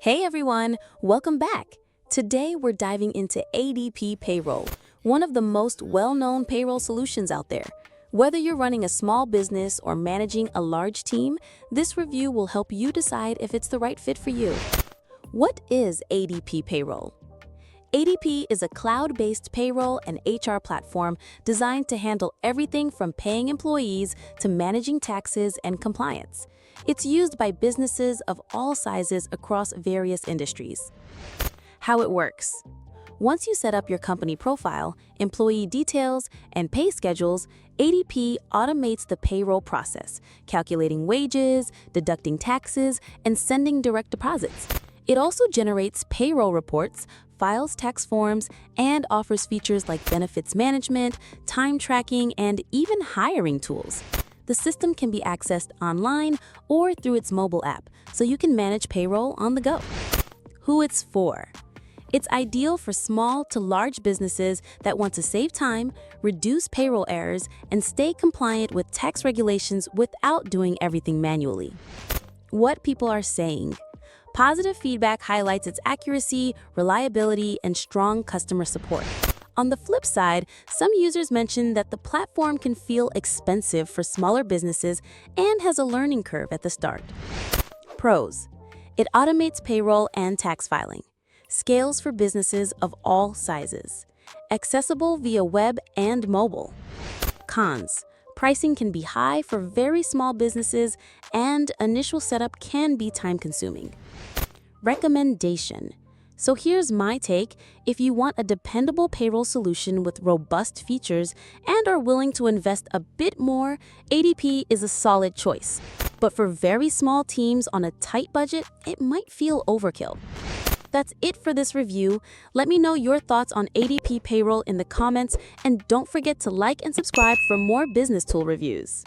Hey everyone, welcome back. Today we're diving into ADP Payroll, one of the most well-known payroll solutions out there. Whether you're running a small business or managing a large team, this review will help you decide if it's the right fit for you. What is ADP Payroll? ADP is a cloud-based payroll and HR platform designed to handle everything from paying employees to managing taxes and compliance. It's used by businesses of all sizes across various industries. How it works. Once you set up your company profile, employee details, and pay schedules, ADP automates the payroll process, calculating wages, deducting taxes, and sending direct deposits. It also generates payroll reports, files tax forms, and offers features like benefits management, time tracking, and even hiring tools. The system can be accessed online or through its mobile app, so you can manage payroll on the go. Who it's for. It's ideal for small to large businesses that want to save time, reduce payroll errors, and stay compliant with tax regulations without doing everything manually. What people are saying. Positive feedback highlights its accuracy, reliability, and strong customer support. On the flip side, some users mention that the platform can feel expensive for smaller businesses and has a learning curve at the start. Pros. It automates payroll and tax filing. Scales for businesses of all sizes. Accessible via web and mobile. Cons. Pricing can be high for very small businesses, and initial setup can be time-consuming. Recommendation. So here's my take. If you want a dependable payroll solution with robust features and are willing to invest a bit more, ADP is a solid choice. But for very small teams on a tight budget, it might feel overkill. That's it for this review. Let me know your thoughts on ADP Payroll in the comments, and don't forget to like and subscribe for more business tool reviews.